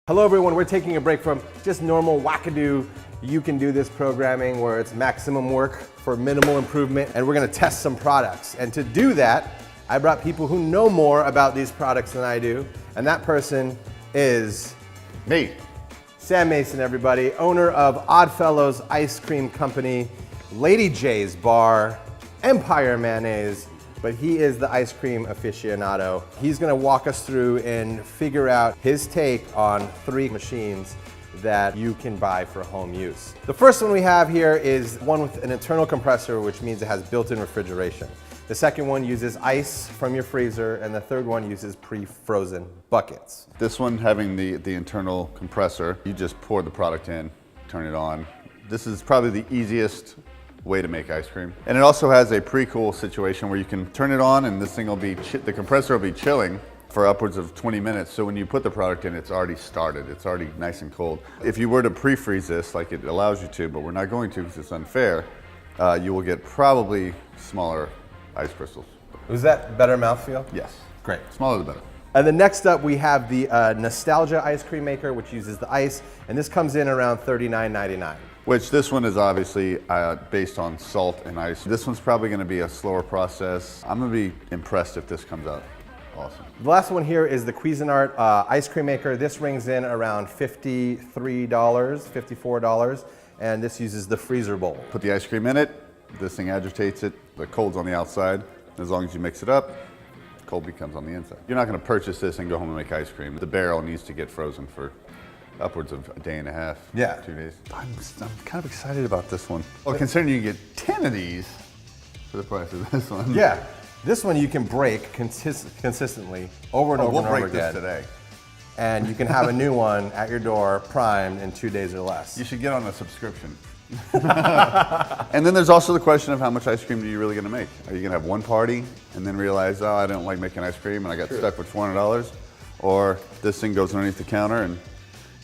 Hello everyone, we're taking a break from just normal wackadoo you can do this programming where it's maximum work for minimal improvement, and we're gonna test some products. And to do that, I brought people who know more about these products than I do, and that person is me. Sam Mason, everybody, owner of Oddfellows Ice Cream Company, Lady J's Bar, Empire Mayonnaise, but he is the ice cream aficionado. He's gonna walk us through and figure out his take on 3 machines that you can buy for home use. The first one we have here is one with an internal compressor, which means it has built-in refrigeration. The second one uses ice from your freezer, and the third one uses pre-frozen buckets. This one having the internal compressor, you just pour the product in, turn it on. This is probably the easiest way to make ice cream. And it also has a pre-cool situation where you can turn it on and this thing will be, the compressor will be chilling for upwards of 20 minutes. So when you put the product in, it's already started. It's already nice and cold. If you were to pre-freeze this, like it allows you to, but we're not going to because it's unfair, you will get probably smaller ice crystals. Was that better mouthfeel? Yes. Great. Smaller the better. And then next up we have the Nostalgia ice cream maker, which uses the ice, and this comes in around $39.99. Which this one is obviously based on salt and ice. This one's probably gonna be a slower process. I'm gonna be impressed if this comes out awesome. The last one here is the Cuisinart ice cream maker. This rings in around $53, $54, and this uses the freezer bowl. Put the ice cream in it, this thing agitates it, the cold's on the outside. As long as you mix it up, cold becomes on the inside. You're not gonna purchase this and go home and make ice cream. The barrel needs to get frozen for upwards of a day and a half, yeah, 2 days. I'm kind of excited about this one. Well, considering you can get 10 of these for the price of this one. Yeah, this one you can break consistently over and over we'll and over break again. this today. And you can have a new one at your door, primed in 2 days or less. You should get on a subscription. And then there's also the question of how much ice cream are you really gonna make? Are you gonna have one party and then realize, oh, I don't like making ice cream and I got stuck with $400? Or this thing goes underneath the counter and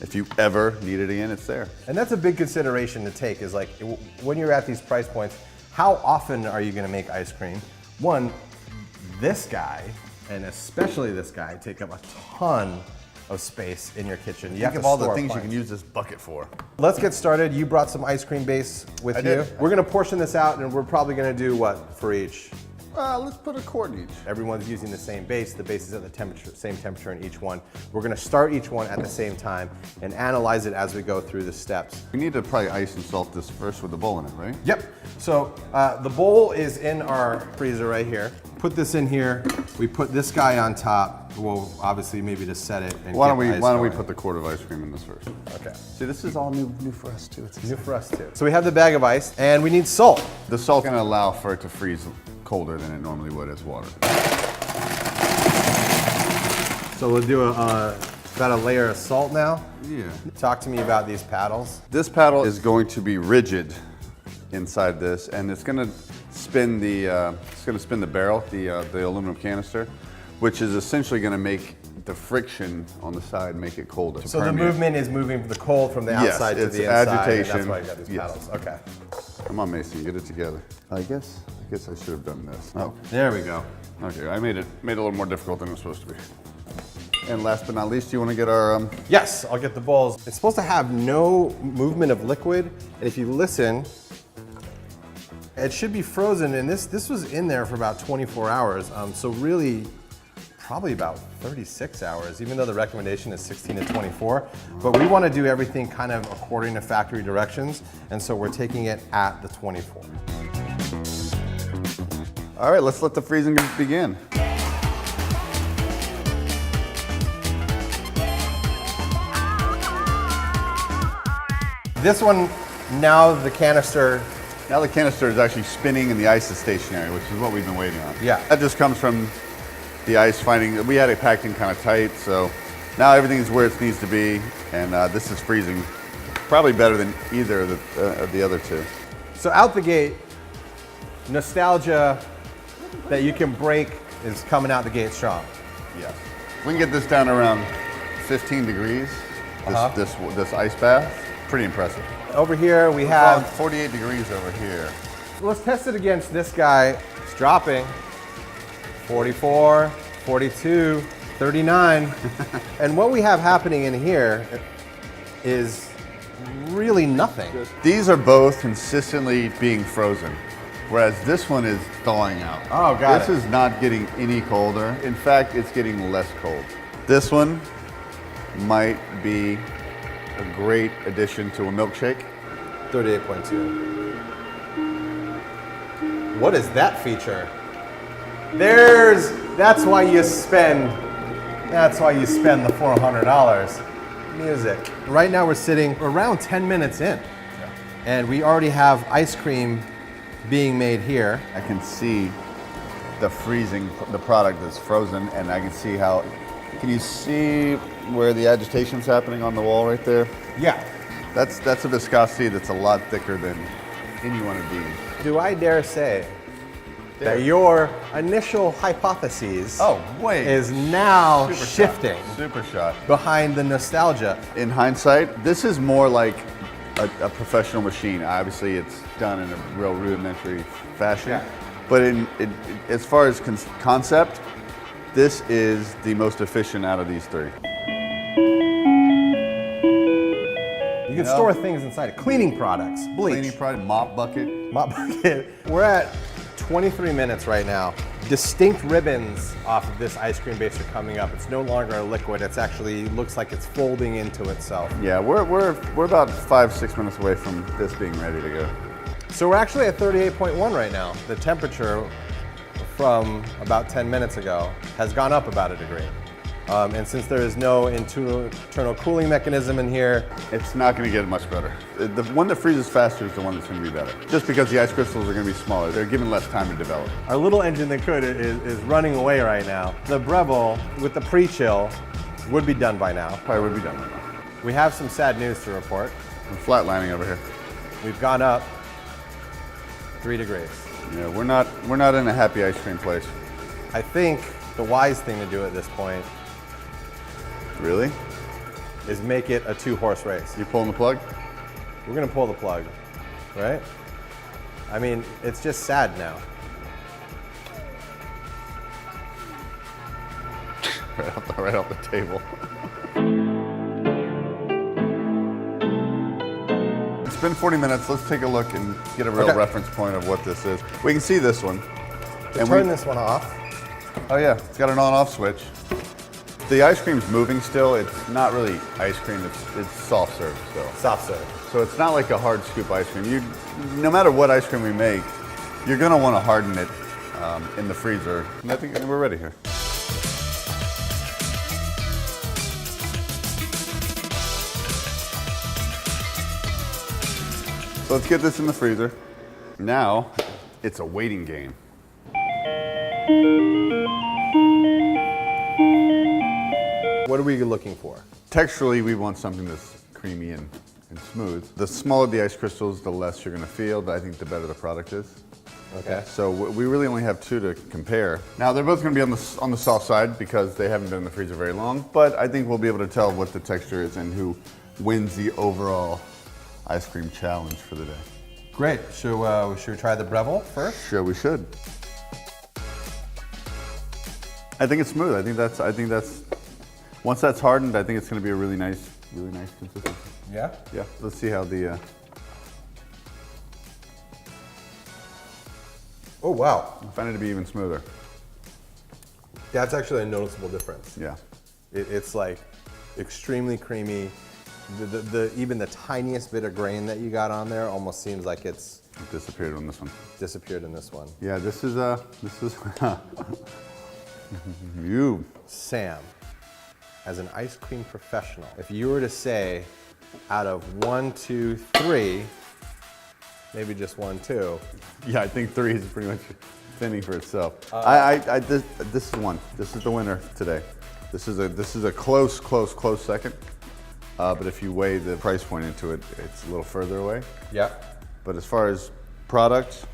if you ever need it again, it's there. And that's a big consideration to take is like, when you're at these price points, how often are you gonna make ice cream? One, this guy, and especially this guy, take up a ton of space in your kitchen. You Think of all the things you can use this bucket for. Let's get started. You brought some ice cream base with you. Did. We're gonna portion this out and we're probably gonna do what for each? Let's put a quart in each. Everyone's using the same base. The base is at the same temperature in each one. We're gonna start each one at the same time and analyze it as we go through the steps. We need to probably ice and salt this first with the bowl in it, right? Yep. So the bowl is in our freezer right here. Put this in here. We put this guy on top. Well, obviously maybe to set it. And why don't we put the quart of ice cream in this first? Okay. See, this is all new for us too. It's New for us too. So we have the bag of ice, and we need salt. The salt's gonna allow for it to freeze colder than it normally would as water. So we'll do about a layer of salt now. Yeah. Talk to me about these paddles. This paddle is going to be rigid inside this, and it's gonna spin the barrel, the aluminum canister, which is essentially gonna make the friction on the side make it colder. So the movement is moving the cold from the outside to the inside. Agitation. And that's why you got these paddles. Okay. Come on, Mason, get it together. I guess I should have done this. Oh, There we go. okay. I made it a little more difficult than it was supposed to be. And last but not least, you want to get our Yes, I'll get the bowls. It's supposed to have no movement of liquid, and if you listen, it should be frozen. And this was in there for about 24 hours. So really, probably about 36 hours, even though the recommendation is 16 to 24. But we want to do everything kind of according to factory directions, and so we're taking it at the 24. All right, let's let the freezing begin. This one, now the canister. Now the canister is actually spinning and the ice is stationary, which is what we've been waiting on. Yeah. That just comes from the ice finding, we had it packed in kind of tight, so now everything is where it needs to be, and this is freezing probably better than either of the other two. So out the gate, Nostalgia that you can break is coming out the gate strong. Yes. We can get this down around 15 degrees, this ice bath. Pretty impressive. Over here we Around have, 48 degrees over here. let's test it against this guy. It's dropping. 44, 42. 39. And what we have happening in here is really nothing. These are both consistently being frozen, whereas this one is thawing out. Oh, got This it. is not getting any colder. In fact, it's getting less cold. This one might be a great addition to a milkshake. 38.2. What is that feature? That's why you spend the $400. Music. Right now we're sitting around 10 minutes in. And we already have ice cream being made here. I can see the product is frozen, and I can see how, can you see where the agitation's happening on the wall right there? Yeah. That's a viscosity that's a lot thicker than any one of these. Do I dare say that your initial hypotheses is now shifting Super shot. behind the nostalgia? In hindsight, this is more like a professional machine. Obviously, it's done in a real rudimentary fashion. Yeah. But as far as concept, this is the most efficient out of these three. You can store things inside. Cleaning products, bleach, Cleaning product, mop bucket. mop bucket. We're at 23 minutes right now. Distinct ribbons off of this ice cream base are coming up. It's no longer a liquid. It's actually looks like it's folding into itself. Yeah, we're about 5-6 minutes away from this being ready to go. So we're actually at 38.1 right now. The temperature from about 10 minutes ago has gone up about a degree. And since there is no internal cooling mechanism in here, It's not going to get much better. The one that freezes faster is the one that's going to be better. Just because the ice crystals are going to be smaller. They're given less time to develop. our little engine that could is running away right now. The Breville with the pre-chill would be done by now. Probably would be done by now. We have some sad news to report. We're flatlining over here. We've gone up 3 degrees. Yeah, we're not in a happy ice cream place. I think the wise thing to do at this point Really? is make it a 2-horse race. You pulling the plug? We're gonna pull the plug, right? I mean, it's just sad now. Right off the table. It's been 40 minutes. Let's take a look and get a real Okay. reference point of what this is. We can see this one. Turn this one off. Oh yeah, it's got an on-off switch. The ice cream's moving still. It's not really ice cream. It's soft serve still. Soft serve. So it's not like a hard scoop ice cream. No matter what ice cream we make, you're gonna want to harden it in the freezer. And I think we're ready here. So let's get this in the freezer. Now, it's a waiting game. What are we looking for? Texturally, we want something that's creamy and smooth. The smaller the ice crystals, the less you're gonna feel, but I think the better the product is. Okay. So we really only have 2 to compare. Now they're both gonna be on the soft side because they haven't been in the freezer very long, but I think we'll be able to tell what the texture is and who wins the overall ice cream challenge for the day. Great. Should we try the Breville first? Sure, we should. I think it's smooth. I think that's once that's hardened, I think it's gonna be a really nice consistency. Yeah. Yeah, let's see how the. Oh wow, I find it to be even smoother. that's actually a noticeable difference. Yeah. It's like extremely creamy. Even the tiniest bit of grain that you got on there almost seems like it's It disappeared on this one. disappeared in this one. Yeah, this is you. Sam, as an ice cream professional, if you were to say out of 1, 2, 3, maybe just 1, 2. Yeah, I think 3 is pretty much fending for itself. This is 1. This is the winner today. This is a close second. But if you weigh the price point into it, it's a little further away. Yeah. But as far as products,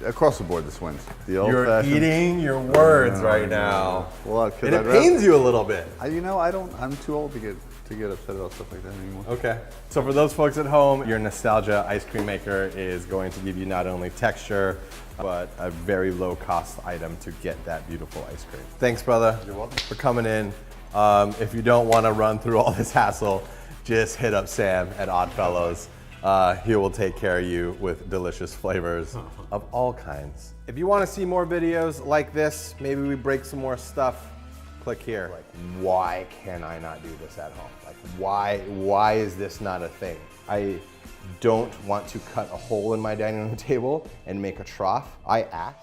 across the board, this wins. The You're old-fashioned. eating your words right now. Well, 'cause And it I'd rather- pains you a little bit. I'm too old to get to get upset about stuff like that anymore. Okay. So for those folks at home, your Nostalgia ice cream maker is going to give you not only texture, but a very low cost item to get that beautiful ice cream. Thanks, brother. You're welcome. For coming in. If you don't want to run through all this hassle, just hit up Sam at Oddfellows. He will take care of you with delicious flavors of all kinds. If you want to see more videos like this, maybe we break some more stuff, click here. Like, why can I not do this at home? Like, why is this not a thing? I don't want to cut a hole in my dining room table and make a trough. I asked.